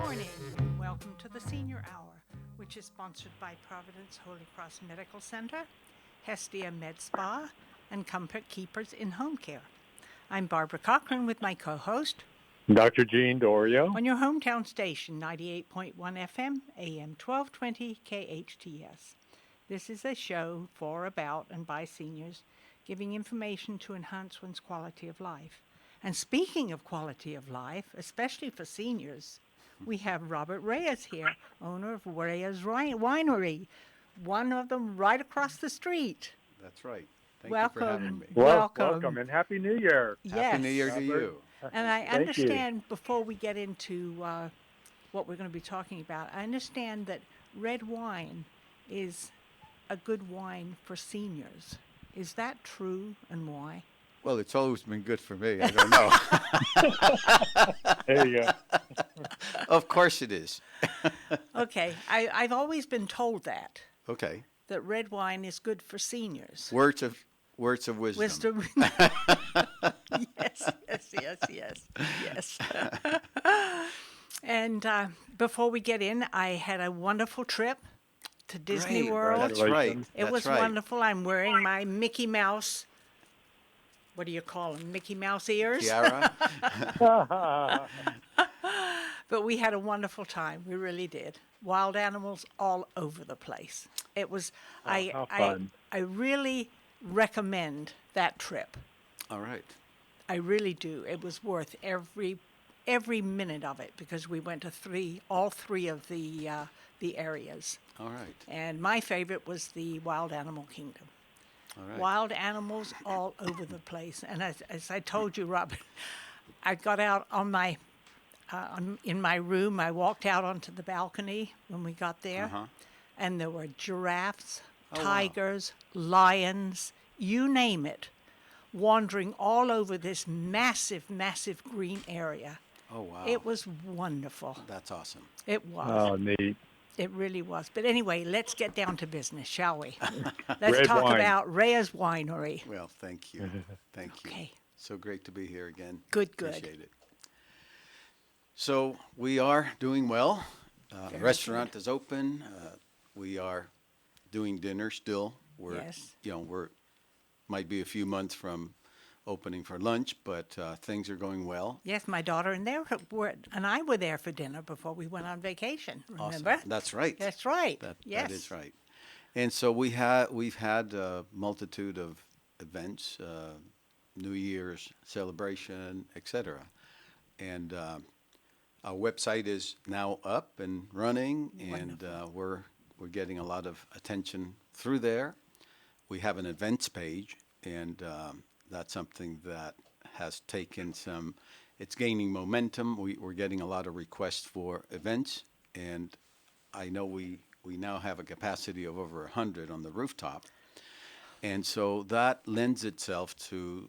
morning and welcome to the Senior Hour, which is sponsored by Providence Holy Cross Medical Center, Hestia Med Spa, and Comfort Keepers in Home Care. I'm Barbara Cochran with my co-host, Dr. Gene Dorio. on your hometown station, 98.1 FM, AM 1220 KHTS. This is a show for, about, and by seniors, giving information to enhance one's quality of life. And speaking of quality of life, especially for seniors, we have Robert Reyes here, owner of Reyes Winery, one of them right across the street. That's right. Thank Welcome. you for having me. Welcome, and Happy New Year. Yes. Happy New Year to you. And I Thank understand, before we get into what we're going to be talking about, I understand that red wine is a good wine for seniors. Is that true, and why? Well, it's always been good for me. I don't know. There you go. Of course it is. Okay, I've always been told that Okay. red wine is good for seniors. Words of wisdom. Wisdom. Yes. And before we get in, I had a wonderful trip to Disney Great. World. That's right. It was That's right. wonderful. I'm wearing my Mickey Mouse, what do you call them, Mickey Mouse ears? Tiara. But we had a wonderful time. We really did. Wild animals all over the place. It was, how fun. I really recommend that trip. All right. I really do. It was worth every minute of it, because we went to all three of the areas. All right. And my favorite was the Wild Animal Kingdom. All right. Wild animals all over the place. And as I told you, Robert, I got out on my in my room. I walked out onto the balcony when we got there, Uh-huh. and there were giraffes, Oh, wow. tigers, lions, you name it, wandering all over this massive, massive green area. Oh, wow. It was wonderful. That's awesome. It was. Oh, neat. It really was. But anyway, let's get down to business, shall we? Let's Red talk wine. about Reyes Winery. Well, thank you. Thank you. Okay. So great to be here again. Good. Appreciate it. So we are doing well. Very Restaurant is open. We are doing dinner still. Yes. We're might be a few months from opening for lunch, but things are going well. Yes, my daughter and I were there for dinner before we went on vacation. Remember? Awesome. That's right. That's right. That is right. And so we've had a multitude of events, New Year's celebration, etc. And our website is now up and running, and we're getting a lot of attention through there. We have an events page, and that's something that has taken it's gaining momentum. We're getting a lot of requests for events, and I know we now have a capacity of over 100 on the rooftop. And so that lends itself to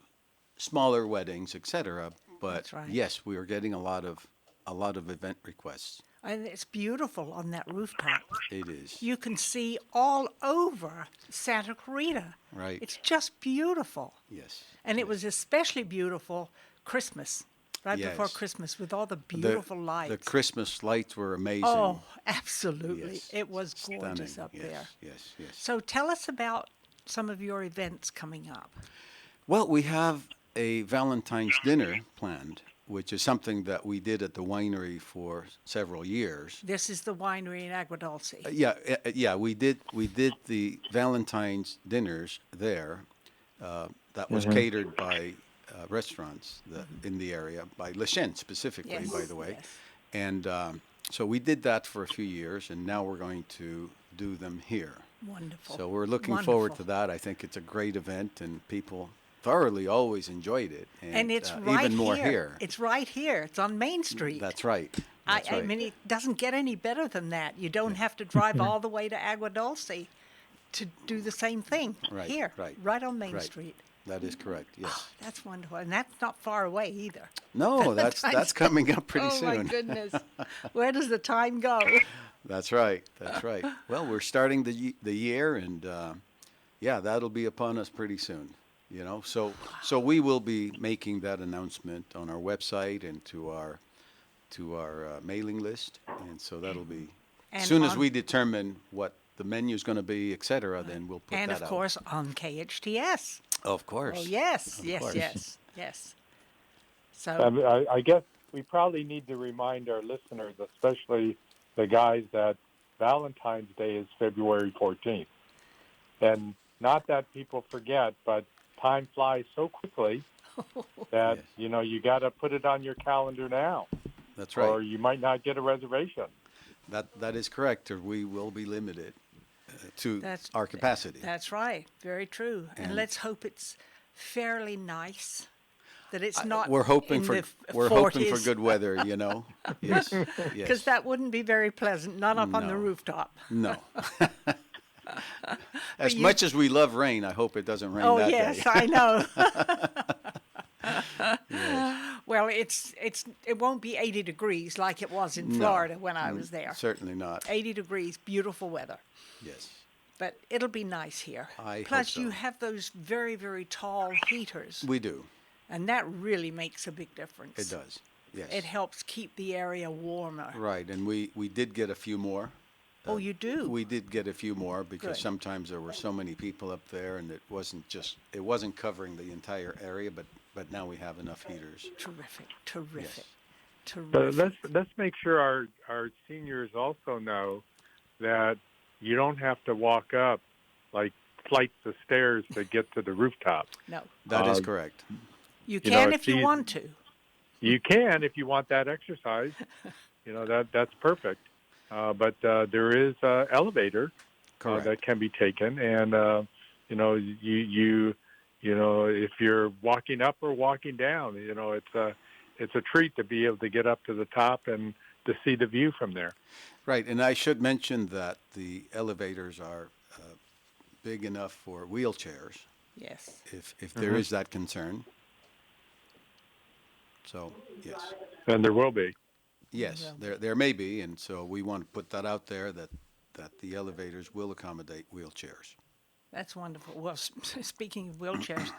smaller weddings, etc. But That's right. yes, we are getting a lot of event requests. And it's beautiful on that rooftop. It is. You can see all over Santa Clarita. Right. It's just beautiful. Yes. And it was especially beautiful Christmas, right before Yes. Christmas, with all the beautiful lights. The Christmas lights were amazing. Oh, absolutely. Yes. It was gorgeous Stunning. up Yes, there. Yes. So tell us about some of your events coming up. Well, we have a Valentine's dinner planned, which is something that we did at the winery for several years. This is the winery in Agua Dulce. Yeah, we did the Valentine's dinners there. That was catered by restaurants in the area, by Le Chien specifically, Yes, by the way. yes. And so we did that for a few years, and now we're going to do them here. Wonderful. So we're looking forward Wonderful. to that. I think it's a great event, and people thoroughly always enjoyed it. And it's right even more here. here. It's right here. It's on Main Street. That's right. That's I right. mean, it doesn't get any better than that. You don't have to drive all the way to Agua Dulce to do the same thing Right, here, right, on Main right. Street. That is correct. Yes. Oh, that's wonderful. And that's not far away either. No, that's coming up pretty soon. Oh, my goodness. Where does the time go? That's right. That's right. Well, we're starting the year, and that'll be upon us pretty soon. So we will be making that announcement on our website and to to our mailing list, and so that'll be as And soon as on- we determine what the menu is going to be, et cetera, then we'll put And that of out. course on KHTS. Of course. Oh yes, Of yes, course. yes, yes. So I guess we probably need to remind our listeners, especially the guys, that Valentine's Day is February 14th. And not that people forget, but time flies so quickly that, Yes. you got to put it on your calendar now, That's right. or you might not get a reservation. That is correct. Or we will be limited to That's- our capacity. that's right, very true. And And- let's hope it's fairly nice. That it's not. We're hoping in for the we're hoping for 40s. good weather. Yes. Yes. Because that wouldn't be very pleasant, not up on the No. rooftop. No. As you- much as we love rain, I hope it doesn't rain Oh that yes, day. I know. Yes. Well, it won't be 80 degrees like it was in No. Florida when I was there. Certainly not. 80 degrees, beautiful weather. Yes. But it'll be nice here. I hope Plus, so. you have those very, very tall heaters, We do. and that really makes a big difference. It does. Yes. It helps keep the area warmer. Right, and we did get a few more. Oh, you do? We did get a few more because Good. sometimes there were so many people up there, and it wasn't covering the entire area. But now we have enough heaters. Terrific, terrific, But terrific. let's make sure our seniors also know that you don't have to walk up like flights of stairs to get to the rooftop. No, That is Uh, correct. you you know, can it's if you easy. want to. You can if you want that exercise. That's perfect. But there is an elevator Correct. that can be taken, and if you're walking up or walking down, it's a treat to be able to get up to the top and to see the view from there. Right, and I should mention that the elevators are big enough for wheelchairs, Yes. if there is that concern. So yes, And there will be. yes, Well- there may be, and so we want to put that out there that the elevators will accommodate wheelchairs. That's wonderful. Well, speaking of wheelchairs,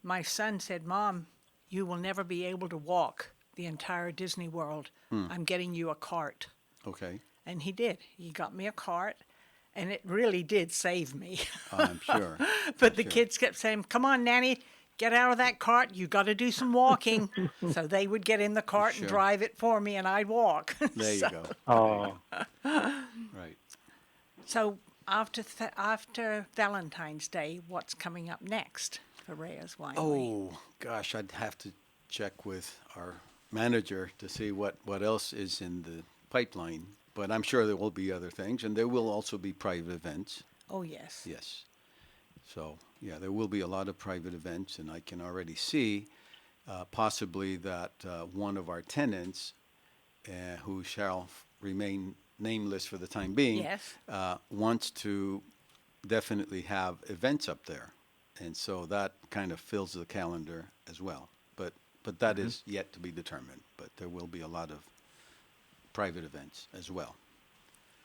my son said, "Mom, you will never be able to walk the entire Disney World. I'm getting you a cart." Okay, And he did. He got me a cart, and it really did save me. I'm sure. But the Sure. kids kept saying, "Come on, Nanny, get out of that cart. You got to do some walking." So they would get in the cart Sure. and drive it for me, and I'd walk. There you So- go. Oh, Right. So after Valentine's Day, what's coming up next for Reyes Winery? Oh gosh, I'd have to check with our manager to see what else is in the pipeline. But I'm sure there will be other things, and there will also be private events. Oh, yes. Yes. So yeah, there will be a lot of private events, and I can already see possibly that one of our tenants, who shall remain nameless for the time being, Yes. wants to definitely have events up there, and so that kind of fills the calendar as well. But that is yet to be determined. But there will be a lot of private events as well.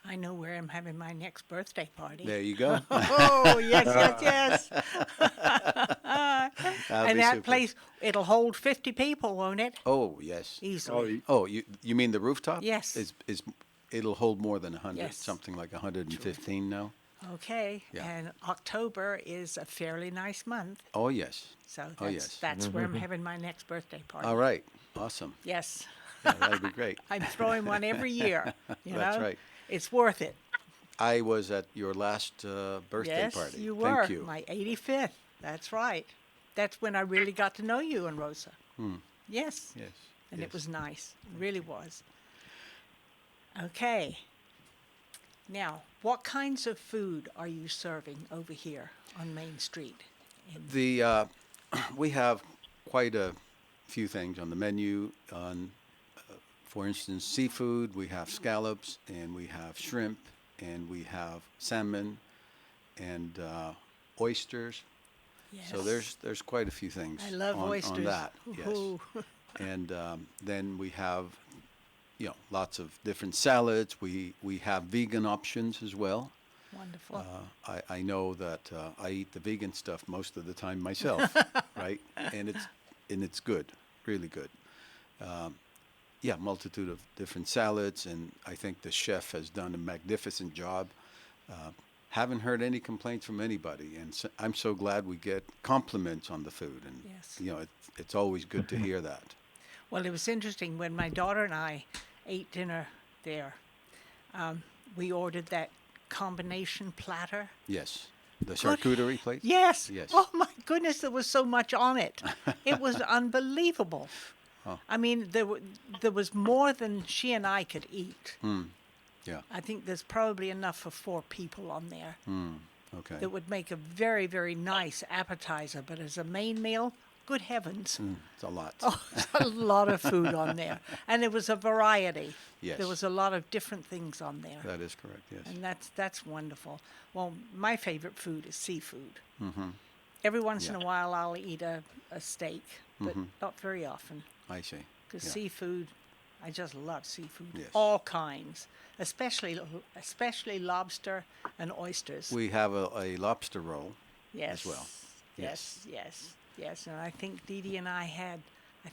I know where I'm having my next birthday party. There you go. Oh, yes, yes, yes. That'll And be that super. place, it'll hold 50 people, won't it? Oh yes. Easily. Oh, you mean the rooftop? Yes. It'll hold more than 100, Yes. something like 115 now. Okay. Yeah. And October is a fairly nice month. Oh yes. So that's, Oh, yes. that's where I'm having my next birthday party. All right. Awesome. Yes. Yeah, that'd be great. I'm throwing one every year. You That's know? right. It's worth it. I was at your last birthday Yes, party. you were. Thank you. My 85th. That's right. That's when I really got to know you and Rosa. Yes. Yes. And yes. it was nice. It really was. Okay. Now, what kinds of food are you serving over here on Main Street? The we have quite a few things on the menu. For instance, seafood. We have scallops, and we have shrimp, and we have salmon, and oysters. Yes. So there's quite a few things. I love on oysters. that. Yes. Ooh. And then we have, lots of different salads. We have vegan options as well. Wonderful. I know that I eat the vegan stuff most of the time myself, right? And it's good, really good. yeah, multitude of different salads, and I think the chef has done a magnificent job. Haven't heard any complaints from anybody, and so, I'm so glad we get compliments on the food, and Yes. you know, it's always good to hear that. Well, it was interesting when my daughter and I ate dinner there. We ordered that combination platter. Yes, the charcuterie plate. Yes. Yes. Oh my goodness, there was so much on it. It was unbelievable. Oh. I mean, there was more than she and I could eat. Yeah. I think there's probably enough for 4 people on there. Okay. That would make a very, very nice appetizer. But as a main meal, good heavens. It's a lot. Oh, a lot of food on there. And there was a variety. Yes. There was a lot of different things on there. That is correct. Yes. And that's wonderful. Well, my favorite food is seafood. Every once in a while, I'll eat a steak, but not very often. I see. Because Yeah. seafood, I just love seafood. Yes. All kinds, especially lobster and oysters. We have a lobster roll Yes. as well. Yes. And I think Dee Dee and I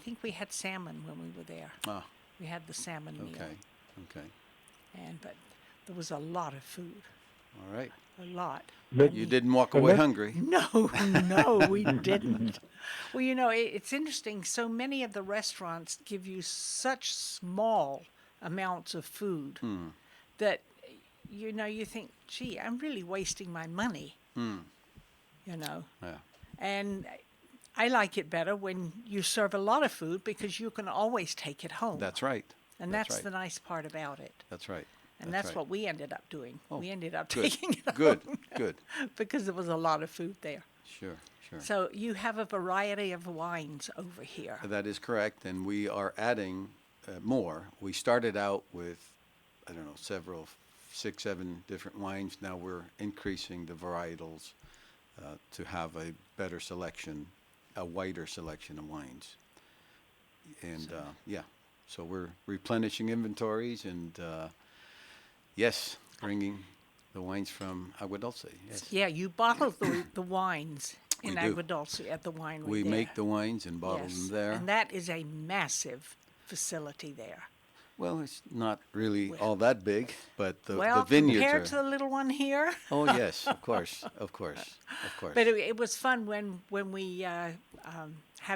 think we had salmon when we were there. Ah, We had the salmon meal. okay. But there was a lot of food. All right. A lot. But You didn't walk away hungry. No, we didn't. Well, you know, it's interesting. So many of the restaurants give you such small amounts of food that, you know, you think, gee, I'm really wasting my money. You know. Yeah. And I like it better when you serve a lot of food because you can always take it home. That's right. And That's that's right. the nice part about it. That's right. And that's right. what we ended up doing. Oh, We ended up good. taking it Good. home Good. because there was a lot of food there. Sure. So you have a variety of wines over here. That is correct, and we are adding more. We started out with, I don't know, 6, 7 different wines. Now we're increasing the varietals to have a better selection, a wider selection of wines. And so we're replenishing inventories and, yes, bringing the wines from Agua Dulce. Yes. Yeah, you bottle the wines in We do. Agua Dulce at the winery We there. make the wines and bottle them there. And that is a massive facility there. Well, it's not really all that big, but the Well, vineyards compared are. to the little one here. Oh yes, of course. But it was fun when we had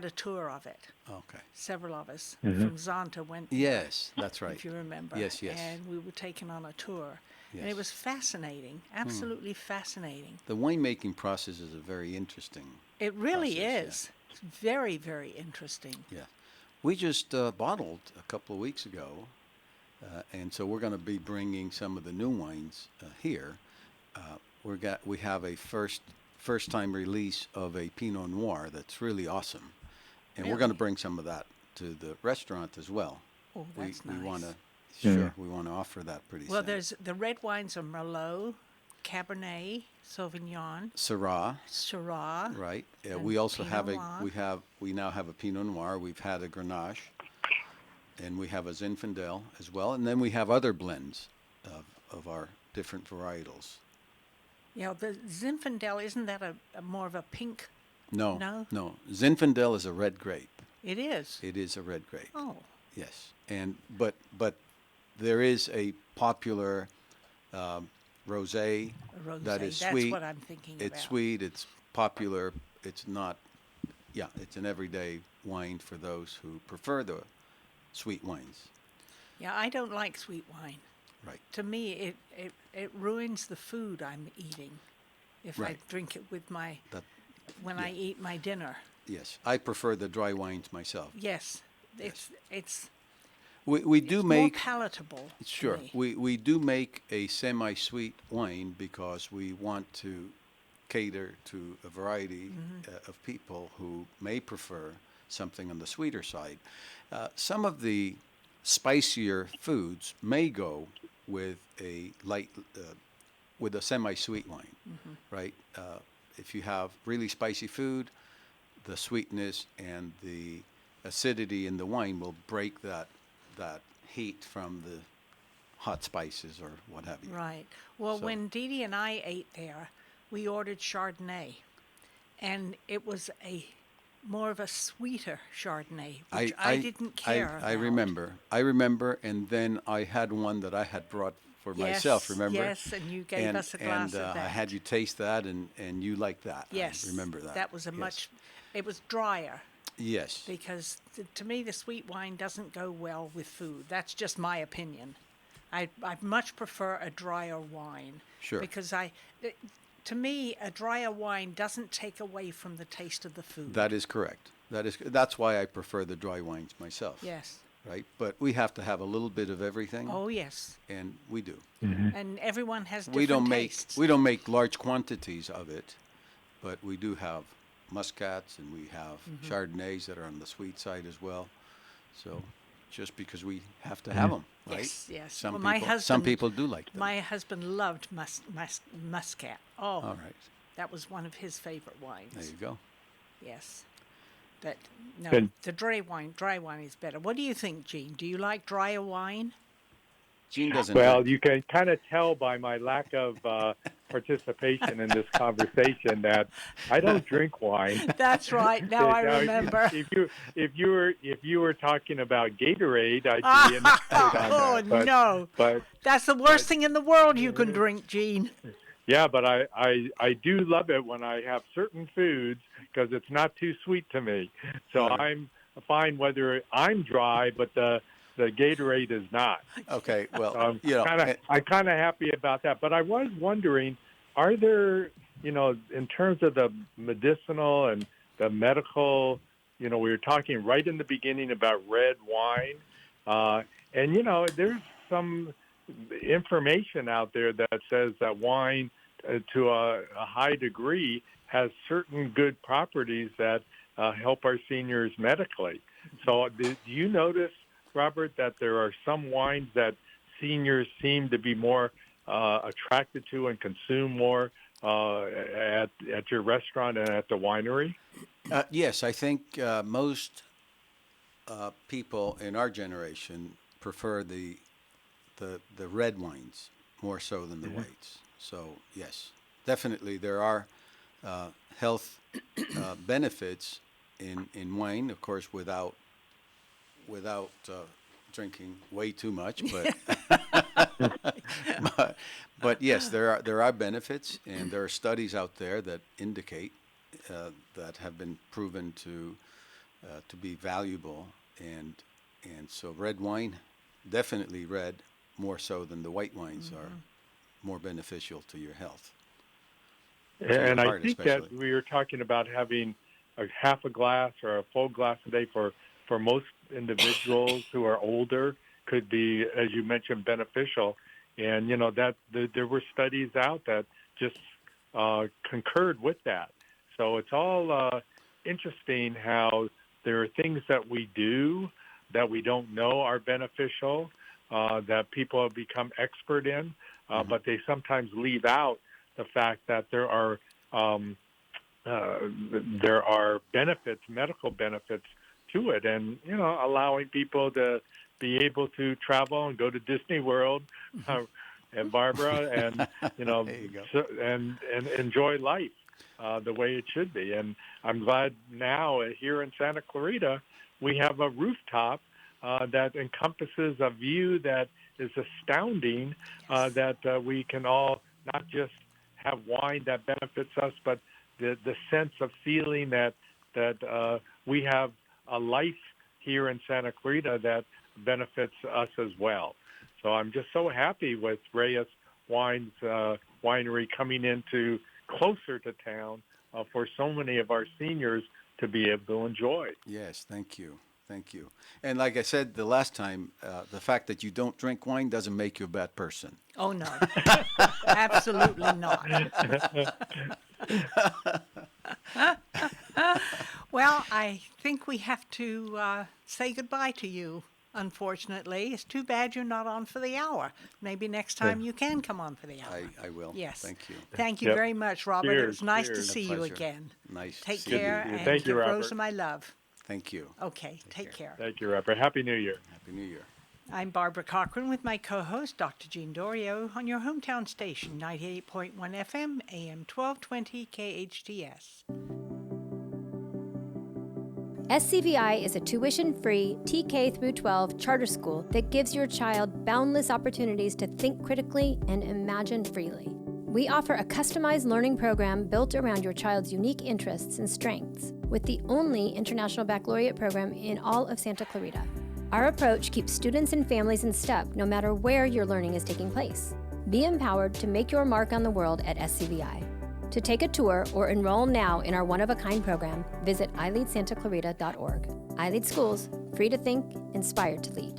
a tour of it. Okay. Several of us from Zonta went there, Yes, that's right. if you remember. Yes. And we were taken on a tour. And Yes. it was fascinating, absolutely fascinating. The winemaking process is a very interesting. It really Process, is. It's very, very interesting. Yeah. We just bottled a couple of weeks ago, and so we're going to be bringing some of the new wines here. We have a first time release of a Pinot Noir that's really awesome, and we're going to Really? bring some of that to the restaurant as well. Oh, that's we nice. want to we want to offer that pretty Well, soon. there's the red wines are Merlot, Cabernet, Sauvignon, Syrah. Syrah. Right. And We also have Pinot Noir. we now have a Pinot Noir. We've had a Grenache, and we have a Zinfandel as well, and then we have other blends of our different varietals. Yeah, the Zinfandel, isn't that a more of a pink? No, No? Zinfandel is a red grape. It is. It is a red grape. Oh, Yes, and but there is a popular rosé a rosé. that is That's sweet. what I'm thinking about. It's sweet. It's popular. It's not. Yeah, it's an everyday wine for those who prefer the sweet wines. Yeah, I don't like sweet wine. Right. To me, it ruins the food I'm eating if I Right. drink it with my That. when I eat my dinner. Yes, I prefer the dry wines myself. Yes, it's We do more make palatable. to sure me. we do make a semi-sweet wine because we want to cater to a variety of people who may prefer something on the sweeter side. Some of the spicier foods may go with a light with a semi-sweet wine, right? If you have really spicy food, the sweetness and the acidity in the wine will break that heat from the hot spices or what have you. Right. Well, So- when Dee Dee and I ate there, we ordered Chardonnay, and it was a more of a sweeter Chardonnay, which I didn't care I about. remember, and then I had one that I had brought for myself. Remember? Yes, and you gave us a glass of that. I had you taste that, and you liked that. Yes, I remember that. that was a Yes. much. It was drier Yes. because to me the sweet wine doesn't go well with food. That's just my opinion. I much prefer a drier wine. Sure. Because to me, a drier wine doesn't take away from the taste of the food. That is correct. That's why I prefer the dry wines myself. Yes. Right? But we have to have a little bit of everything. Oh yes. And we do. And everyone has different tastes. We don't make large quantities of it, but we do have muscats and we have Chardonnays that are on the sweet side as well. So just because we have to have them, right? Yes, yes. Some people do like them. My husband loved muscat. Oh, All right. that was one of his favorite wines. There you go. Yes. But no, Good. the dry wine is better. What do you think, Gene? Do you like drier wine? Gene doesn't. Well, drink. you can kind of tell by my lack of participation in this conversation that I don't drink wine. That's right. Now I remember. If you were talking about Gatorade, I'd be interested on Oh that. But, no! But That's the worst thing in the world you can drink, Gene. yeah, but I do love it when I have certain foods because it's not too sweet to me. So I'm fine whether I'm dry, but the Gatorade is not. Okay. Well, I'm you know, kind of happy about that. But I was wondering, are there, in terms of the medicinal and the medical, we were talking right in the beginning about red wine, and there's some information out there that says that wine, to a high degree, has certain good properties that help our seniors medically. So, do you notice, Robert, that there are some wines that seniors seem to be more attracted to and consume more at your restaurant and at the winery? yes, I think most people in our generation prefer the red wines more so than the whites. So yes, definitely there are health benefits in wine, of course, without drinking way too much, but yes, there are benefits, and there are studies out there that indicate that have been proven to be valuable, and so red wine, definitely red, more so than the white wines are more beneficial to your health. And I heart think especially. that we were talking about having a half a glass or a full glass a day for most individuals who are older could be, as you mentioned, beneficial. And, that there were studies out that just concurred with that. So it's all interesting how there are things that we do that we don't know are beneficial, that people have become expert in, but they sometimes leave out the fact that there are benefits, medical benefits to it, and allowing people to be able to travel and go to Disney World, and Barbara, and and enjoy life the way it should be. And I'm glad now here in Santa Clarita we have a rooftop that encompasses a view that is astounding. That we can all not just have wine that benefits us, but the sense of feeling that we have a life here in Santa Clarita that benefits us as well. So I'm just so happy with Reyes Wines Winery coming into closer to town for so many of our seniors to be able to enjoy. Yes, thank you. And like I said the last time, the fact that you don't drink wine doesn't make you a bad person. Oh no, absolutely not. Well, I think we have to say goodbye to you. Unfortunately, it's too bad you're not on for the hour. Maybe next time you can come on for the hour. I will. Yes. Thank you. Thank you Yep. very much, Robert. It was Cheers, nice to cheers. see A you pleasure. again. Nice to Take see you. care, you. and Thank you, give Robert. Rosa my love. Thank you. Okay, take care. Thank you, Robert. Happy New Year. Happy New Year. I'm Barbara Cochran with my co-host, Dr. Jean Dorio, on your hometown station, 98.1 FM, AM 1220 KHTS. SCVI is a tuition-free TK through 12 charter school that gives your child boundless opportunities to think critically and imagine freely. We offer a customized learning program built around your child's unique interests and strengths, with the only International Baccalaureate program in all of Santa Clarita. Our approach keeps students and families in step no matter where your learning is taking place. Be empowered to make your mark on the world at SCVI. To take a tour or enroll now in our one-of-a-kind program, visit ileadsantaclarita.org. iLead Schools, free to think, inspired to lead.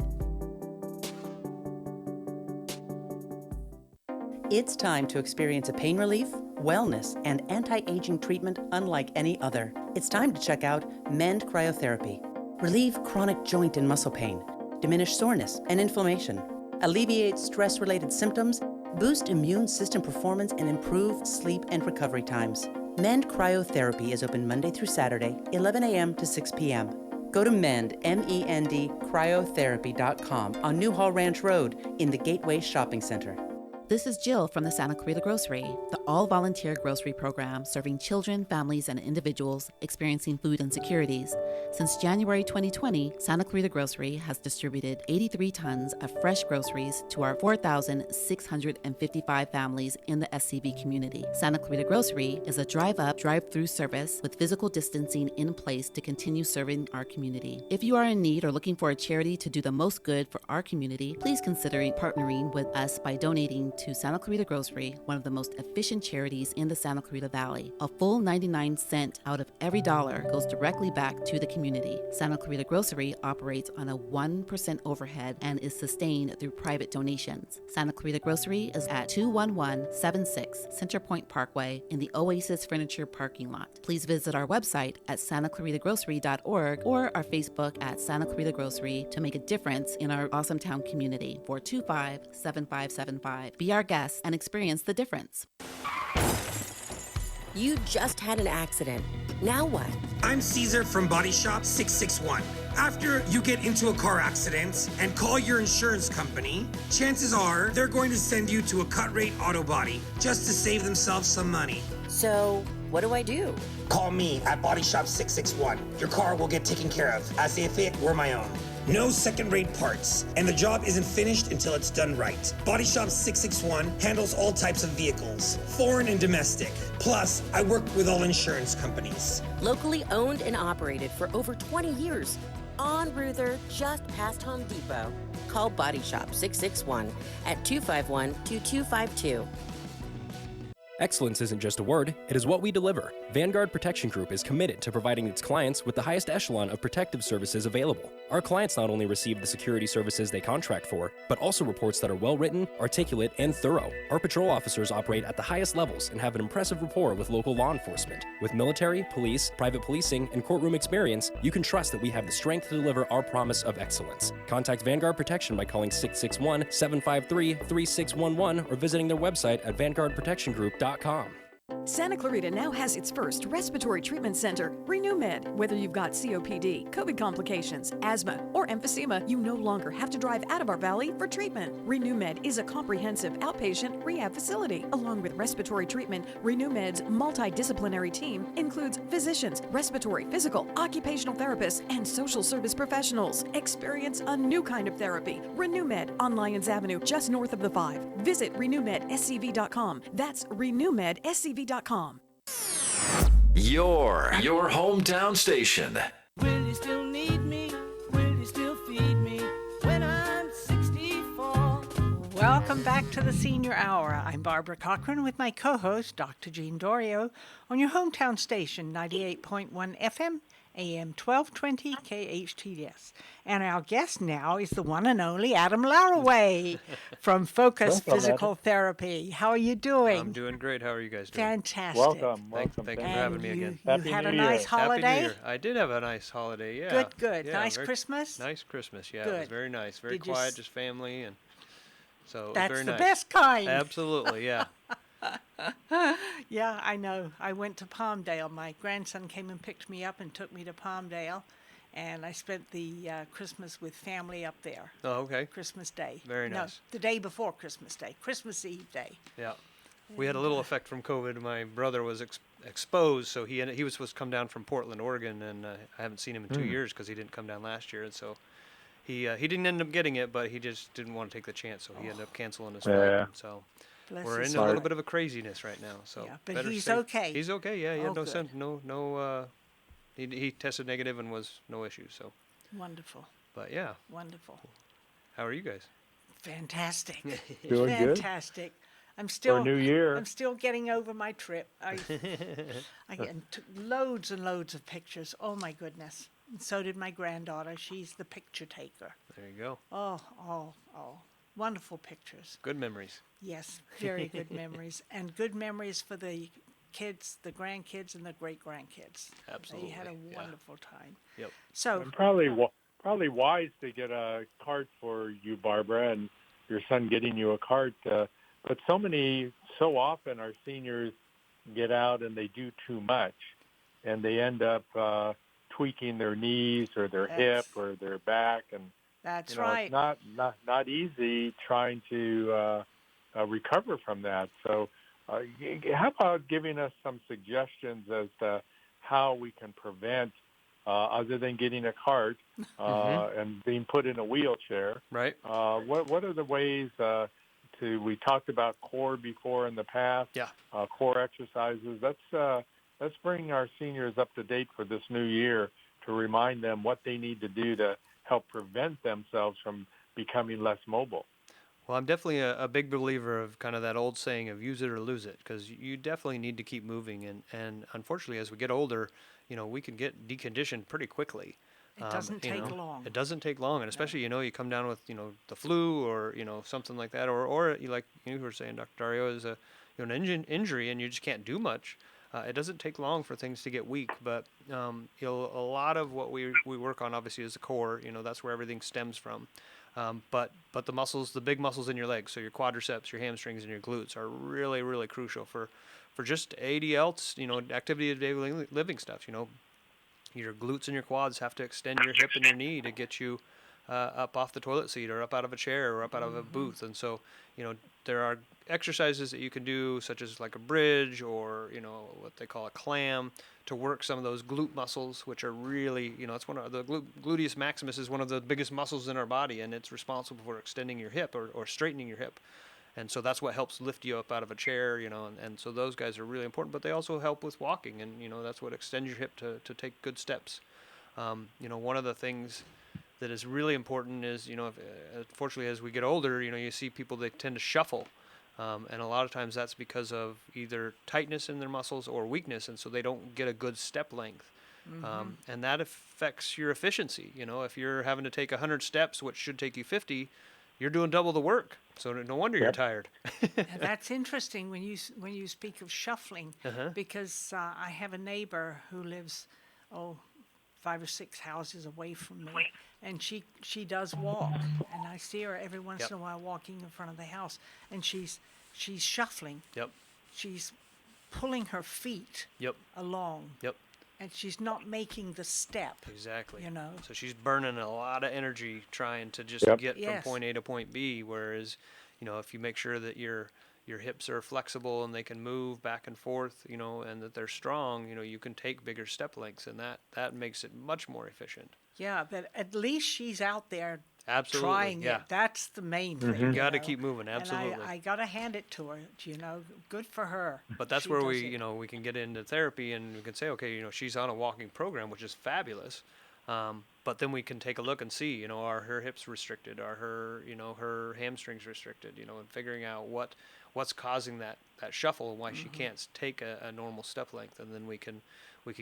It's time to experience a pain relief, wellness, and anti-aging treatment unlike any other. It's time to check out Mend Cryotherapy. Relieve chronic joint and muscle pain, diminish soreness and inflammation, alleviate stress-related symptoms, boost immune system performance, and improve sleep and recovery times. Mend Cryotherapy is open Monday through Saturday, 11 a.m. to 6 p.m. Go to Mend, M-E-N-D, cryotherapy.com on Newhall Ranch Road in the Gateway Shopping Center. This is Jill from the Santa Clarita Grocery, the all-volunteer grocery program serving children, families, and individuals experiencing food insecurities. Since January 2020, Santa Clarita Grocery has distributed 83 tons of fresh groceries to our 4,655 families in the SCB community. Santa Clarita Grocery is a drive-up, drive-through service with physical distancing in place to continue serving our community. If you are in need or looking for a charity to do the most good for our community, please consider partnering with us by donating to Santa Clarita Grocery, one of the most efficient charities in the Santa Clarita Valley. A full 99 cents out of every dollar goes directly back to the community. Santa Clarita Grocery operates on a 1% overhead and is sustained through private donations. Santa Clarita Grocery is at 21176 Center Point Parkway in the Oasis Furniture parking lot. Please visit our website at santaclaritagrocery.org or our Facebook at Santa Clarita Grocery to make a difference in our awesome town community. 425-7575. Be our guest and experience the difference. You just had an accident. Now what? I'm Caesar from Body Shop 661. After you get into a car accident and call your insurance company, chances are they're going to send you to a cut-rate auto body just to save themselves some money. So, what do I do? Call me at Body Shop 661. Your car will get taken care of as if it were my own. No second-rate parts, and the job isn't finished until it's done right. Body Shop 661 handles all types of vehicles, foreign and domestic. Plus, I work with all insurance companies. Locally owned and operated for over 20 years. On Ruther, just past Home Depot. Call Body Shop 661 at 251-2252. Excellence isn't just a word, it is what we deliver. Vanguard Protection Group is committed to providing its clients with the highest echelon of protective services available. Our clients not only receive the security services they contract for, but also reports that are well-written, articulate, and thorough. Our patrol officers operate at the highest levels and have an impressive rapport with local law enforcement. With military, police, private policing, and courtroom experience, you can trust that we have the strength to deliver our promise of excellence. Contact Vanguard Protection by calling 661-753-3611 or visiting their website at vanguardprotectiongroup.com. Santa Clarita now has its first respiratory treatment center, RenewMed. Whether you've got COPD, COVID complications, asthma, or emphysema, you no longer have to drive out of our valley for treatment. RenewMed is a comprehensive outpatient rehab facility. Along with respiratory treatment, RenewMed's multidisciplinary team includes physicians, respiratory, physical, occupational therapists, and social service professionals. Experience a new kind of therapy. RenewMed on Lyons Avenue, just north of the 5. Visit renewmedscv.com. That's renewmedscv.com. Your hometown station. Will you still need me? Will you still feed me when I'm 64? Welcome back to the Senior Hour. I'm Barbara Cochran with my co-host, Dr. Jean Dorio, on your hometown station, 98.1 FM, AM 1220 KHTS. And our guest now is the one and only Adam Laraway from Focus Physical Therapy. How are you doing? I'm doing great. How are you guys doing? Fantastic. Welcome. Thank you for having me again. You had a nice holiday? Happy New Year. I did have a nice holiday, yeah. Good. Yeah, nice Christmas? Nice Christmas, yeah. Good. It was very nice. Very Did you quiet, just family. And so it was That's very the nice. best kind. Absolutely, yeah. Yeah, I know. I went to Palmdale. My grandson came and picked me up and took me to Palmdale. And I spent the Christmas with family up there. Oh, okay. Christmas Day. Very nice. No, the day before Christmas Day. Christmas Eve day. Yeah. We had a little effect from COVID. My brother was exposed, so he was supposed to come down from Portland, Oregon, and I haven't seen him in 2 years because he didn't come down last year, and so he didn't end up getting it, but he just didn't want to take the chance, so he ended up canceling his flight. Yeah. And so Bless we're his in a little heart. bit of a craziness right now. So Yeah, but better he's stay- okay. He's okay. Yeah, he had Oh, good. no. He tested negative and was no issue. So, Wonderful. but yeah, Wonderful. how are you guys? Fantastic. Doing good. Fantastic. I'm still New Year. I'm still getting over my trip. I took loads and loads of pictures. Oh my goodness. And so did my granddaughter. She's the picture taker. There you go. Oh. Wonderful pictures. Good memories. Yes, very good memories. And good memories for the kids, the grandkids, and the great-grandkids. Absolutely. They had a yeah. wonderful time. Yep. So, And probably wise to get a cart for you, Barbara, and your son getting you a cart. But so often our seniors get out and they do too much, and they end up tweaking their knees or their hip or their back, and that's it's not easy trying to recover from that. So, how about giving us some suggestions as to how we can prevent, other than getting a cart and being put in a wheelchair? Right. What are the ways we talked about core before in the past? Yeah. Core exercises. Let's bring our seniors up to date for this new year to remind them what they need to do to help prevent themselves from becoming less mobile. Well, I'm definitely a big believer of kind of that old saying of use it or lose it, because you definitely need to keep moving. And unfortunately, as we get older, we can get deconditioned pretty quickly. it doesn't take long. It doesn't take long, and especially you come down with the flu or something like that, or like you were saying, Dr. Dario, is an injury and you just can't do much. It doesn't take long for things to get weak, but a lot of what we work on obviously is the core. That's where everything stems from. But the muscles, the big muscles in your legs, so your quadriceps, your hamstrings, and your glutes are really, really crucial for just ADL, activity of daily living stuff. Your glutes and your quads have to extend your hip and your knee to get you up off the toilet seat or up out of a chair or up out of a booth. And so, there are exercises that you can do, such as like a bridge or, what they call a clam, to work some of those glute muscles, which are really, it's one of the gluteus maximus is one of the biggest muscles in our body, and it's responsible for extending your hip or straightening your hip. And so that's what helps lift you up out of a chair, and so those guys are really important, but they also help with walking, and, that's what extends your hip to take good steps. One of the things that is really important is, unfortunately, as we get older, you see people, they tend to shuffle. And a lot of times that's because of either tightness in their muscles or weakness, and so they don't get a good step length. And that affects your efficiency. If you're having to take 100 steps, which should take you 50, you're doing double the work. So no wonder you're tired. That's interesting when you speak of shuffling, because I have a neighbor who lives 5 or 6 houses away from me, and she does walk, and I see her every once in a while walking in front of the house, and she's shuffling. Yep. She's pulling her feet along. Yep. And she's not making the step. Exactly. You know. So she's burning a lot of energy trying to just get from point A to point B. Whereas, if you make sure that your hips are flexible and they can move back and forth, and that they're strong, you can take bigger step lengths, and that makes it much more efficient. Yeah, but at least she's out there Absolutely, trying yeah. it. That's the main thing. You got to keep moving, absolutely. And I got to hand it to her, good for her. But that's She where does we, it. we can get into therapy, and we can say, okay, she's on a walking program, which is fabulous. But then we can take a look and see, are her hips restricted? Are her, her hamstrings restricted? And figuring out what's causing that shuffle and why she can't take a normal step length. And then we can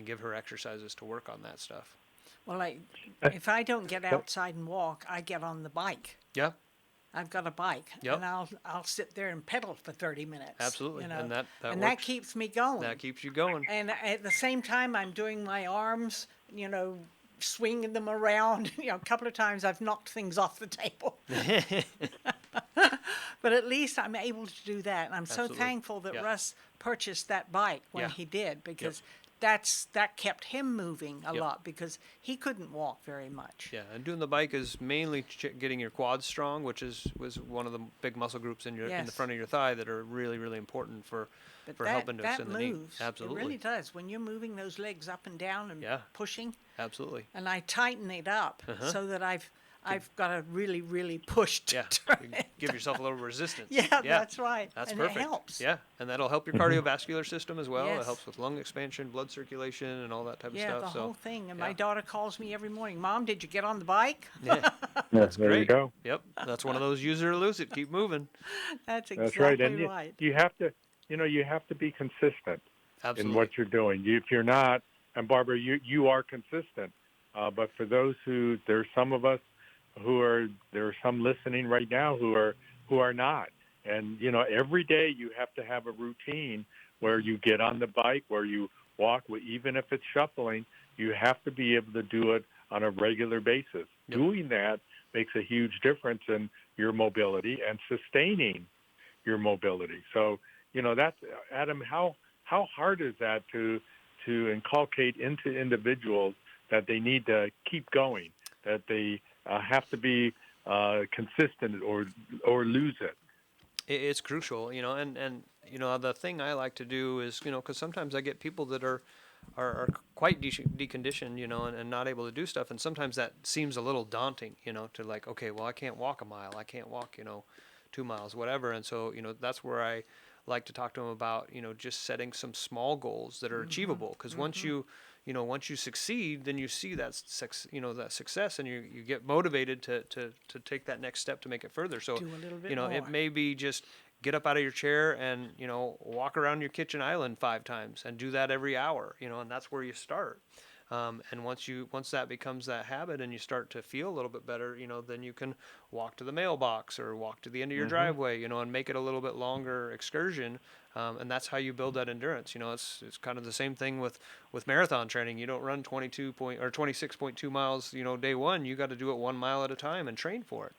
give her exercises to work on that stuff. Well, if I don't get outside and walk, I get on the bike. Yeah. I've got a bike, Yep. and I'll sit there and pedal for 30 minutes. Absolutely, and that that works. keeps me going. That keeps you going. And at the same time, I'm doing my arms, swinging them around. A couple of times I've knocked things off the table. But at least I'm able to do that. And I'm so Absolutely. thankful that Yeah. Russ purchased that bike when Yeah. he did, because that kept him moving a lot because he couldn't walk very much. Yeah, and doing the bike is mainly getting your quads strong, which was one of the big muscle groups in the front of your thigh that are really, really important for helping to extend the knee. Absolutely. It really does. When you're moving those legs up and down and pushing. Absolutely. And I tighten it up so that I've got to really, really push to turn it. Give yourself a little resistance. Yeah, that's right. That's and perfect. It helps. Yeah, and that'll help your cardiovascular system as well. It helps with lung expansion, blood circulation, and all that type of stuff. Yeah, the whole thing. And my daughter calls me every morning, Mom, did you get on the bike? Yeah, that's there great. you go. Yep, that's one of those use it or lose it. Keep moving. That's exactly right. And right. you have to, you have to be consistent Absolutely. in what you're doing. If you're not, and Barbara, you are consistent. But for those there's some of us there are some listening right now who are not. And, every day you have to have a routine where you get on the bike, where you walk, even if it's shuffling, you have to be able to do it on a regular basis. Yep. Doing that makes a huge difference in your mobility and sustaining your mobility. So, that's, Adam, how hard is that to inculcate into individuals that they need to keep going, that they have to be consistent or lose it? It's crucial, and the thing I like to do is, because sometimes I get people that are quite deconditioned, and not able to do stuff, and sometimes that seems a little daunting, to like, okay, well, I can't walk a mile, I can't walk, 2 miles, whatever, and so, that's where I like to talk to them about, just setting some small goals that are achievable, because once you succeed, then you see that success, and you get motivated to take that next step to make it further. So, do a little bit more. It may be just get up out of your chair and, walk around your kitchen island 5 times and do that every hour, and that's where you start. And once that becomes that habit and you start to feel a little bit better, then you can walk to the mailbox or walk to the end of your driveway, and make it a little bit longer excursion. And that's how you build that endurance. It's kind of the same thing with marathon training. You don't run 26.2 miles, day one. You got to do it 1 mile at a time and train for it.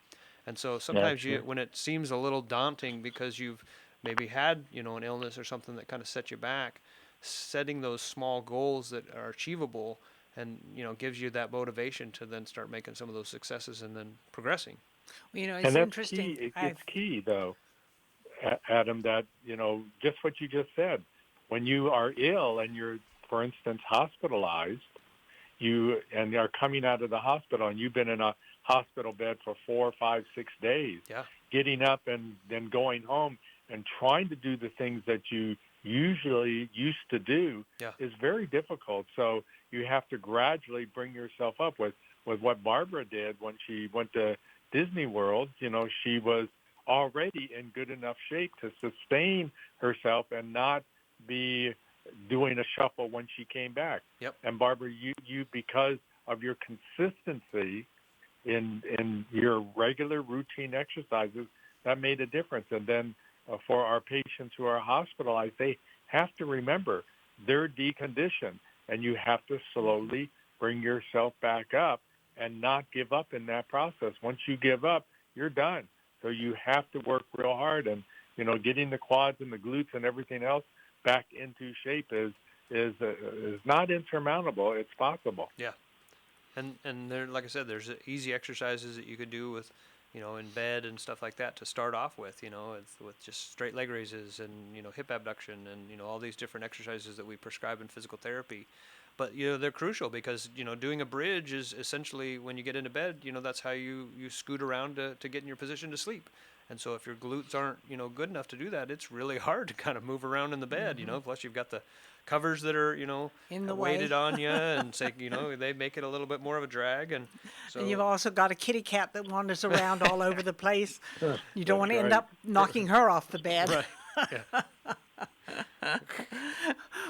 And so sometimes when it seems a little daunting because you've maybe had, an illness or something that kind of set you back, setting those small goals that are achievable and, gives you that motivation to then start making some of those successes and then progressing. Well, it's and that's interesting. Key. It's key, though, Adam, that, just what you just said. When you are ill and you're, for instance, hospitalized, and are coming out of the hospital and you've been in a hospital bed for 4, 5, 6 days, getting up and then going home and trying to do the things that you usually used to do is very difficult. So you have to gradually bring yourself up with what Barbara did when she went to Disney World. She was already in good enough shape to sustain herself and not be doing a shuffle when she came back. Yep. And Barbara, you because of your consistency in your regular routine exercises, that made a difference. And then for our patients who are hospitalized, they have to remember they're deconditioned, and you have to slowly bring yourself back up and not give up in that process. Once you give up, you're done. So you have to work real hard, and getting the quads and the glutes and everything else back into shape is not insurmountable. It's possible. Yeah, and there, like I said, there's easy exercises that you could do with, in bed and stuff like that to start off with, with just straight leg raises and hip abduction and all these different exercises that we prescribe in physical therapy. But they're crucial because doing a bridge is essentially, when you get into bed, that's how you scoot around to get in your position to sleep. And so if your glutes aren't good enough to do that, it's really hard to kind of move around in the bed. Plus you've got the covers that are in the weighted way on you and say they make it a little bit more of a drag. And so and you've also got a kitty cat that wanders around all over the place. You don't want to end up knocking her off the bed. Right. Yeah.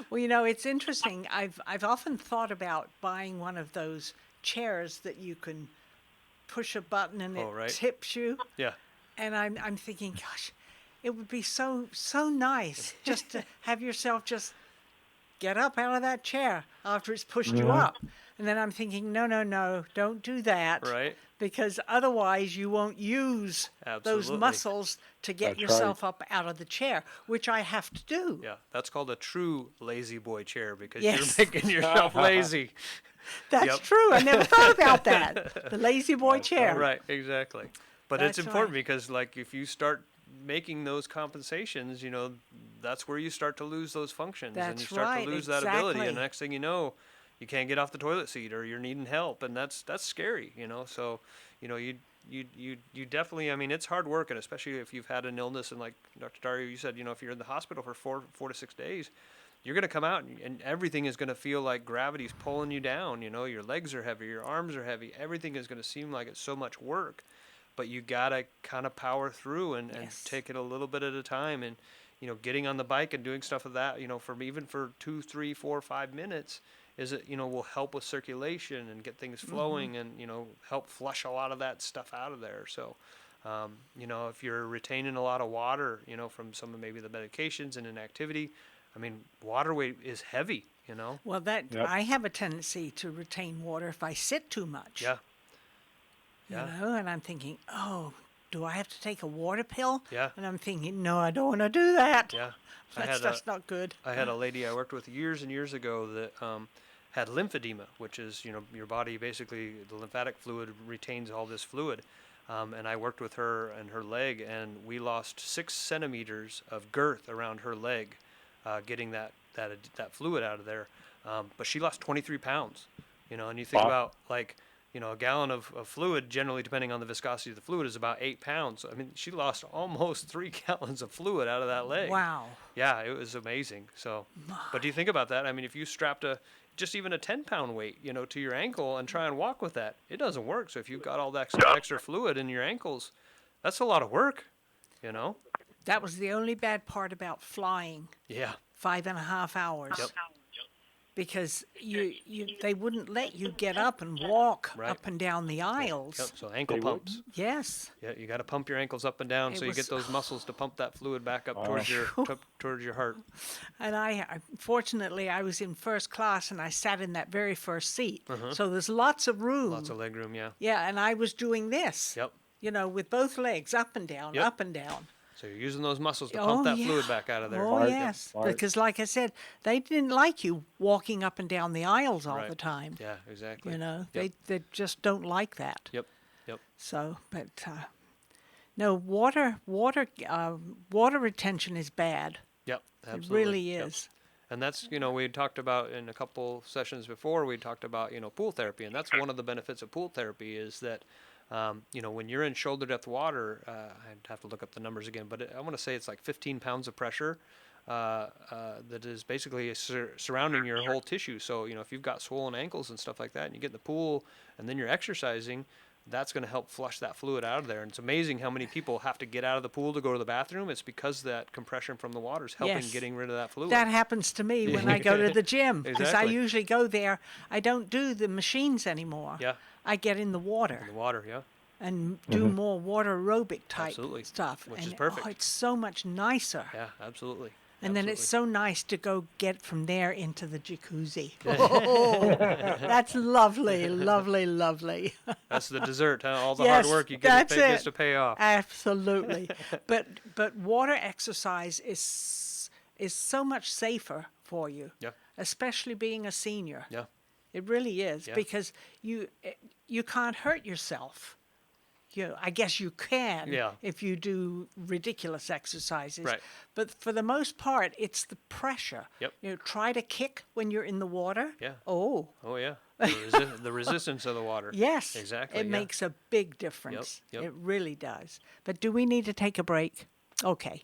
Well, it's interesting. I've often thought about buying one of those chairs that you can push a button and it tips you. Yeah. And I'm thinking, gosh, it would be so nice just to have yourself just get up out of that chair after it's pushed you up. And then I'm thinking, no, don't do that. Right. because otherwise you won't use those Absolutely. muscles to get That's yourself up out of the chair, which I have to do. Yeah, that's called a true lazy boy chair because Yes. you're making yourself lazy. That's Yep. true. I never thought about that. The lazy boy chair. Right, exactly. But That's it's important right. because, like, if you start making those compensations, that's where you start to lose those functions, and you That's start right, to lose that ability. And exactly. the next thing you know, you can't get off the toilet seat, or you're needing help, and that's scary. So, you definitely. I mean, it's hard work, and especially if you've had an illness, and like Dr. Dario, you said, if you're in the hospital for four to 6 days. You're going to come out and everything is going to feel like gravity's pulling you down. Your legs are heavy, your arms are heavy. Everything is going to seem like it's so much work, but you got to kind of power through and take it a little bit at a time. And, getting on the bike and doing stuff of that, even for 2, 3, 4, 5 minutes will help with circulation and get things flowing and, help flush a lot of that stuff out of there. So, if you're retaining a lot of water, from some of maybe the medications and inactivity, I mean, water weight is heavy, Well, I have a tendency to retain water if I sit too much. Yeah. And I'm thinking, oh, do I have to take a water pill? Yeah. And I'm thinking, no, I don't want to do that. Yeah. That's not good. I had a lady I worked with years and years ago that had lymphedema, which is, your body basically, the lymphatic fluid retains all this fluid. And I worked with her and her leg, and we lost 6 centimeters of girth around her leg, getting that fluid out of there. But she lost 23 pounds, and you think about like, a gallon of fluid, generally depending on the viscosity of the fluid, is about 8 pounds. I mean, she lost almost 3 gallons of fluid out of that leg. Wow. Yeah, it was amazing. So, but do you think about that? I mean, if you strapped just even a 10-pound weight, to your ankle and try and walk with that, it doesn't work. So if you've got all that extra fluid in your ankles, that's a lot of work, That was the only bad part about flying. Yeah. 5.5 hours. Yep. Because they wouldn't let you get up and walk Right. up and down the aisles. Yep. So ankle pumps. Yes. Yeah, you got to pump your ankles up and down so you get those muscles to pump that fluid back up towards your heart. And fortunately, I was in first class and I sat in that very first seat. Uh-huh. So there's lots of room. Lots of leg room, yeah. Yeah, and I was doing this. Yep. With both legs up and down, Yep. up and down. So you're using those muscles to pump that fluid back out of there. Oh, yes. Because like I said, they didn't like you walking up and down the aisles all the time. Yeah, exactly. They just don't like that. Yep. So, but no, water retention is bad. Yep, absolutely. It really is. And that's, we talked about in a couple sessions before, we talked about, pool therapy. And that's one of the benefits of pool therapy is that, when you're in shoulder depth water, I'd have to look up the numbers again, but I want to say it's like 15 pounds of pressure that is basically surrounding your whole tissue. So, if you've got swollen ankles and stuff like that, and you get in the pool and then you're exercising, that's going to help flush that fluid out of there. And it's amazing how many people have to get out of the pool to go to the bathroom. It's because that compression from the water is helping getting rid of that fluid. That happens to me when I go to the gym because I Exactly. usually go there. I don't do the machines anymore. Yeah. I get in the water. In the water, yeah. And do more water aerobic type Absolutely. stuff. Which and, is perfect. Oh, it's so much nicer. Yeah, absolutely. And then it's so nice to go get from there into the jacuzzi. Oh, that's lovely, lovely, lovely. That's the dessert, huh? All the Yes, hard work you that's gets it. to pay off. Absolutely. But water exercise is so much safer for you. Yeah. Especially being a senior. Yeah. It really is Yeah. because you can't hurt yourself. I guess you can if you do ridiculous exercises. Right. But for the most part, it's the pressure. Yep. Try to kick when you're in the water. Yeah. Oh. Oh, yeah. The resistance of the water. Yes. Exactly. It makes a big difference. Yep. It really does. But do we need to take a break? Okay.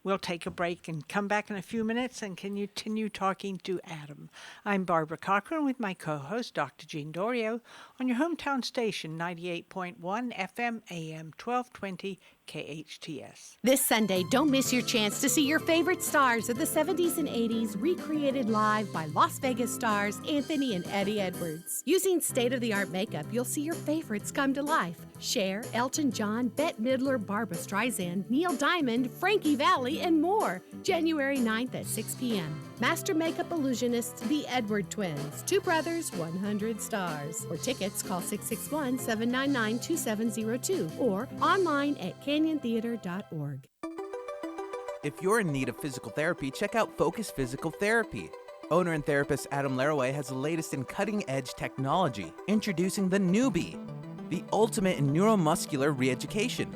We'll take a break and come back in a few minutes and continue talking to Adam. I'm Barbara Cochran with my co-host, Dr. Jean Dorio, on your hometown station, 98.1 FM AM 1220 KHTS. This Sunday, don't miss your chance to see your favorite stars of the 70s and 80s recreated live by Las Vegas stars Anthony and Eddie Edwards. Using state-of-the-art makeup, you'll see your favorites come to life. Cher, Elton John, Bette Midler, Barbra Streisand, Neil Diamond, Frankie Valli, and more. January 9th at 6 p.m. Master Makeup Illusionists, the Edward Twins. 2 brothers, 100 stars. For tickets, call 661-799-2702 or online at canyontheater.org. If you're in need of physical therapy, check out Focus Physical Therapy. Owner and therapist Adam Laraway has the latest in cutting-edge technology, introducing the Newbie, the ultimate in neuromuscular re-education.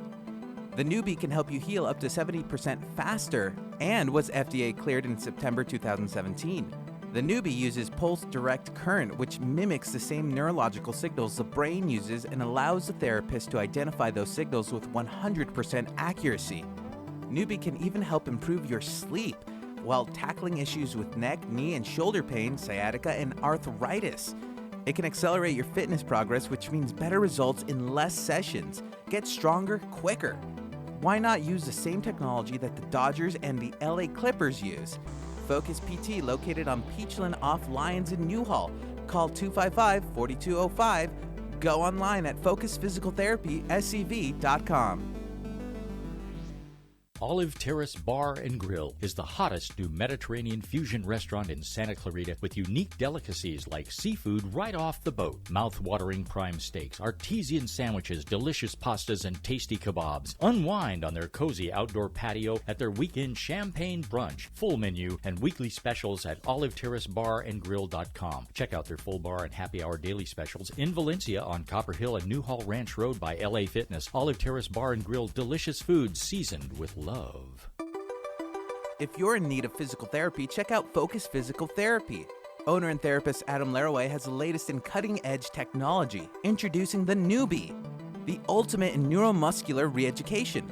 The Newbie can help you heal up to 70% faster and was FDA cleared in September 2017. The Newbie uses pulse direct current, which mimics the same neurological signals the brain uses and allows the therapist to identify those signals with 100% accuracy. Newbie can even help improve your sleep while tackling issues with neck, knee, and shoulder pain, sciatica, and arthritis. It can accelerate your fitness progress, which means better results in less sessions. Get stronger quicker. Why not use the same technology that the Dodgers and the LA Clippers use? Focus PT, located on Peachland off Lyons in Newhall. Call 255-4205. Go online at focusphysicaltherapyscv.com. Olive Terrace Bar and Grill is the hottest new Mediterranean fusion restaurant in Santa Clarita with unique delicacies like seafood right off the boat, mouth-watering prime steaks, artesian sandwiches, delicious pastas, and tasty kebabs. Unwind on their cozy outdoor patio at their weekend champagne brunch, full menu, and weekly specials at oliveterracebarandgrill.com. Check out their full bar and happy hour daily specials in Valencia on Copper Hill and Newhall Ranch Road by LA Fitness. Olive Terrace Bar and Grill, delicious food seasoned with love. If you're in need of physical therapy, check out Focus Physical Therapy. Owner and therapist Adam Laraway has the latest in cutting-edge technology, introducing the Newbie, the ultimate in neuromuscular re-education.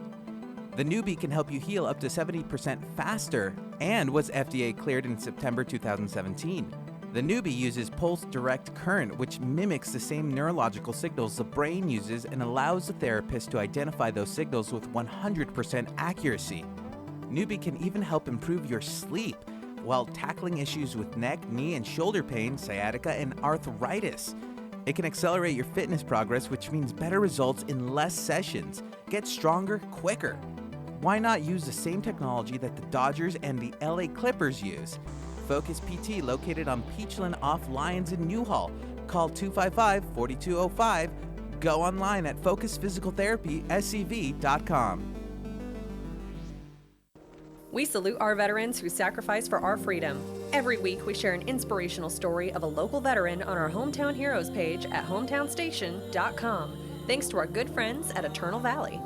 The Newbie can help you heal up to 70% faster and was FDA cleared in September 2017. The Newbie uses pulse direct current, which mimics the same neurological signals the brain uses and allows the therapist to identify those signals with 100% accuracy. Newbie can even help improve your sleep while tackling issues with neck, knee, and shoulder pain, sciatica, and arthritis. It can accelerate your fitness progress, which means better results in less sessions. Get stronger quicker. Why not use the same technology that the Dodgers and the LA Clippers use? Focus PT, located on Peachland off Lyons in Newhall. Call 255-4205. Go online at focusphysicaltherapyscv.com. We salute our veterans who sacrifice for our freedom. Every week, we share an inspirational story of a local veteran on our Hometown Heroes page at hometownstation.com. Thanks to our good friends at Eternal Valley.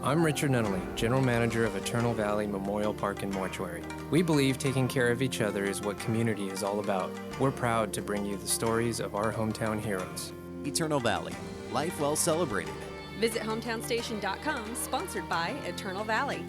I'm Richard Nunnally, General Manager of Eternal Valley Memorial Park and Mortuary. We believe taking care of each other is what community is all about. We're proud to bring you the stories of our hometown heroes. Eternal Valley, life well celebrated. Visit hometownstation.com, sponsored by Eternal Valley.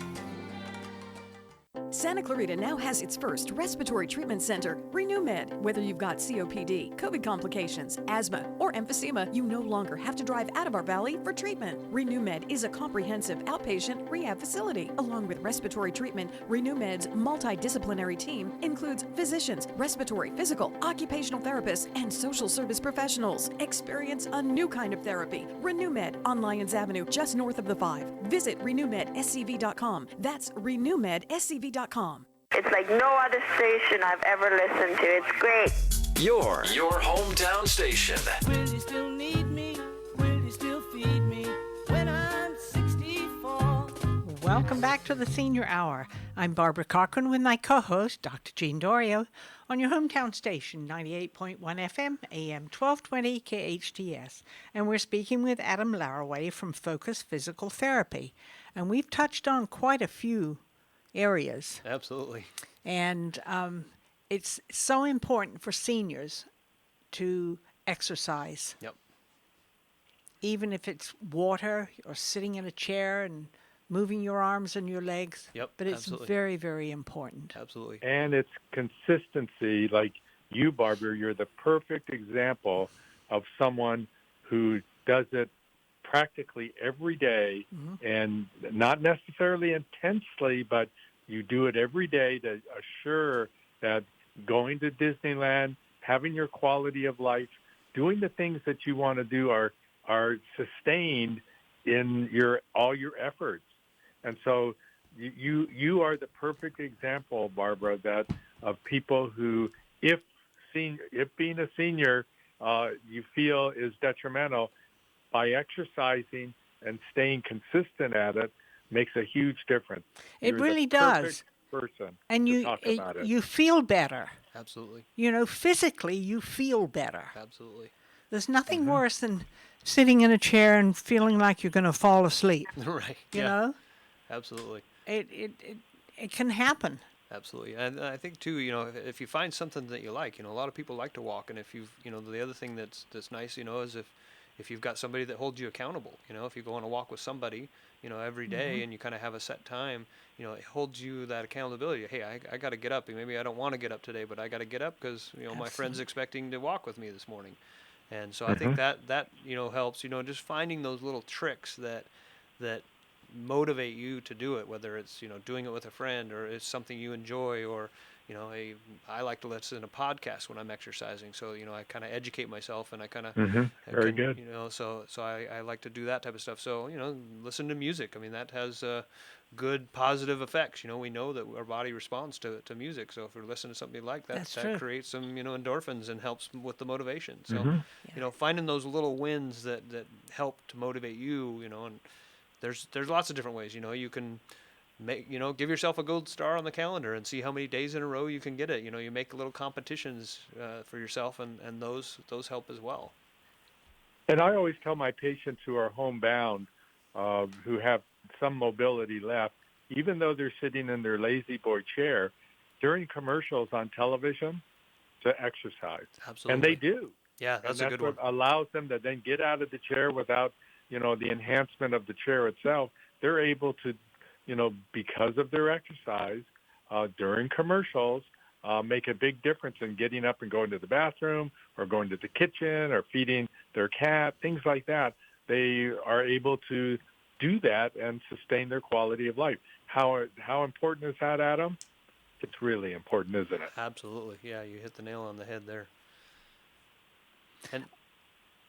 Santa Clarita now has its first respiratory treatment center, RenewMed. Whether you've got COPD, COVID complications, asthma, or emphysema, you no longer have to drive out of our valley for treatment. RenewMed is a comprehensive outpatient rehab facility. Along with respiratory treatment, RenewMed's multidisciplinary team includes physicians, respiratory, physical, occupational therapists, and social service professionals. Experience a new kind of therapy. RenewMed on Lyons Avenue, just north of the 5. Visit renewmedscv.com. That's renewmedscv.com. It's like no other station I've ever listened to. It's great. Your hometown station. Will you still need me? Will you still feed me when I'm 64? Welcome back to the Senior Hour. I'm Barbara Cochran with my co-host, Dr. Jean Dorio, on your hometown station, 98.1 FM, AM 1220 KHTS. And we're speaking with Adam Laraway from Focus Physical Therapy. And we've touched on quite a few areas. Absolutely. And it's so important for seniors to exercise. Yep. Even if it's water or sitting in a chair and moving your arms and your legs. Yep, but it's absolutely. very, very important. Absolutely. And it's consistency. Like you, Barbara, you're the perfect example of someone who does it practically every day, and not necessarily intensely, but you do it every day to assure that going to Disneyland, having your quality of life, doing the things that you want to do are sustained in all your efforts. And so you are the perfect example, Barbara, that of people who, if being a senior you feel is detrimental, by exercising and staying consistent at it makes a huge difference. It You're really the perfect does. person And to talk about it. you feel better. Absolutely. You know, physically you feel better. Absolutely. There's nothing worse than sitting in a chair and feeling like you're going to fall asleep. Right. You know? Absolutely. It can happen. Absolutely. And I think too, you know, if you find something that you like, you know, a lot of people like to walk, and if you've, you know, the other thing that's nice, you know, is if you've got somebody that holds you accountable, you know, if you go on a walk with somebody, you know, every day and you kind of have a set time, you know, it holds you that accountability. Hey, I got to get up. Maybe I don't want to get up today, but I got to get up because, you know, my friend's expecting to walk with me this morning. And so I think that, you know, helps, you know, just finding those little tricks that motivate you to do it, whether it's, you know, doing it with a friend or it's something you enjoy, or, you know, I like to listen to podcasts when I'm exercising. So, you know, I kind of educate myself, and I kind of, Very good. You know, so I like to do that type of stuff. So, you know, listen to music. I mean, that has good positive effects. You know, we know that our body responds to music. So if we're listening to something like that, that creates some, you know, endorphins and helps with the motivation. So, you know, finding those little wins that help to motivate you, you know, and there's lots of different ways. You know, you can give yourself a gold star on the calendar and see how many days in a row you can get it. You know, you make little competitions for yourself, and those help as well. And I always tell my patients who are homebound, who have some mobility left, even though they're sitting in their lazy boy chair, during commercials on television, to exercise. Absolutely. And they do. Yeah, that's a good one. That's what allows them to then get out of the chair without, you know, the enhancement of the chair itself. They're able to, you know, because of their exercise during commercials, make a big difference in getting up and going to the bathroom or going to the kitchen or feeding their cat, things like that. They are able to do that and sustain their quality of life. How important is that, Adam? It's really important, isn't it? Absolutely. Yeah, you hit the nail on the head there. And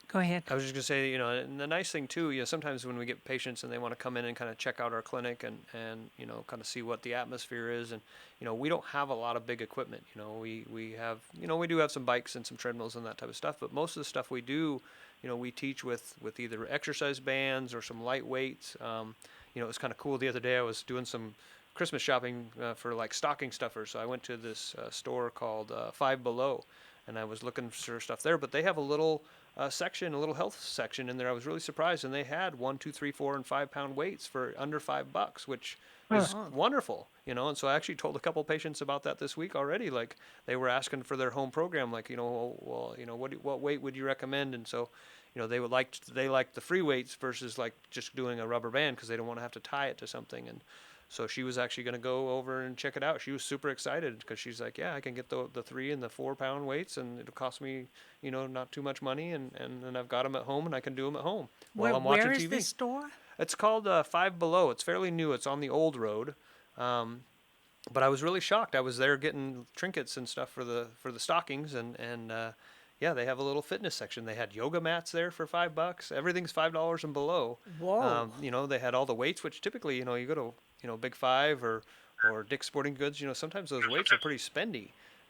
go ahead. I was just going to say, you know, and the nice thing too, you know, sometimes when we get patients and they want to come in and kind of check out our clinic and you know, kind of see what the atmosphere is, and you know, we don't have a lot of big equipment. You know, we have, you know, we do have some bikes and some treadmills and that type of stuff, but most of the stuff we do, you know, we teach with either exercise bands or some light weights. You know, it was kind of cool. The other day I was doing some Christmas shopping for like stocking stuffers. So I went to this store called Five Below, and I was looking for stuff there. But they have a little section, a little health section in there. I was really surprised, and they had 1, 2, 3, 4, and 5 pound weights for under $5, which is wonderful. You know, and so I actually told a couple patients about that this week already. Like they were asking for their home program, like, you know, well, you know, what weight would you recommend? And so, you know, they like the free weights versus like just doing a rubber band because they don't want to have to tie it to something. And so she was actually going to go over and check it out. She was super excited because she's like, yeah, I can get the 3 and the 4 pound weights, and it'll cost me, you know, not too much money, and I've got them at home, and I can do them at home while I'm watching TV. Where is this store? It's called Five Below. It's fairly new. It's on the old road. But I was really shocked. I was there getting trinkets and stuff for the stockings, and yeah, they have a little fitness section. They had yoga mats there for $5. Everything's $5 and below. Whoa. You know, they had all the weights, which typically, you know, you go to, you know, Big Five or Dick's Sporting Goods, you know, sometimes those weights are pretty spendy.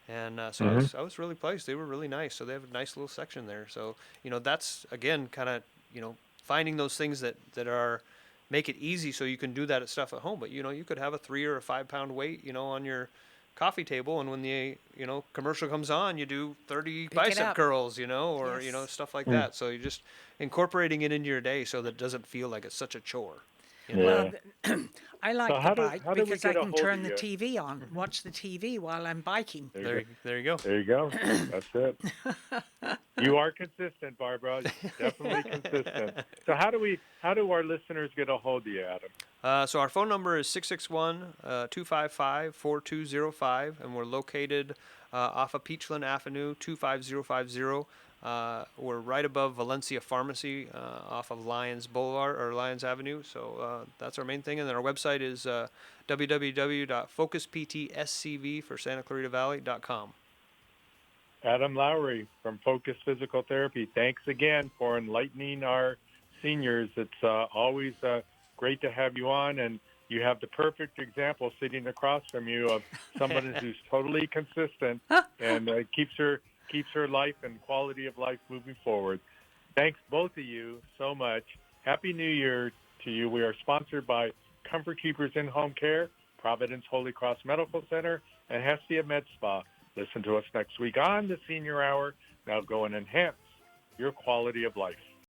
And so I was really pleased. They were really nice. So they have a nice little section there. So, you know, that's, again, kind of, you know, finding those things that are, make it easy so you can do that stuff at home. But, you know, you could have a 3 or a 5 pound weight, you know, on your coffee table, and when the, you know, commercial comes on, you do 30 bicep curls, you know, or you know, stuff like that. So you're just incorporating it into your day so that it doesn't feel like it's such a chore. You know? Well, I like the bike because I can turn the you? TV on, watch the TV while I'm biking. There you go. There you go. That's it. You are consistent, Barbara. Definitely consistent. So how do our listeners get a hold of you, Adam? So our phone number is 661-255-4205, and we're located off of Peachland Avenue, 25050. We're right above Valencia Pharmacy off of Lyons Boulevard or Lyons Avenue. So that's our main thing. And then our website is www.focusptscv for SantaClaritaValley.com. Adam Lowry from Focus Physical Therapy, thanks again for enlightening our seniors. It's always great to have you on, and you have the perfect example sitting across from you of somebody who's totally consistent and keeps her life and quality of life moving forward. Thanks, both of you, so much. Happy New Year to you. We are sponsored by Comfort Keepers In-Home Care, Providence Holy Cross Medical Center, and Hestia Med Spa. Listen to us next week on the Senior Hour. Now go and enhance your quality of life.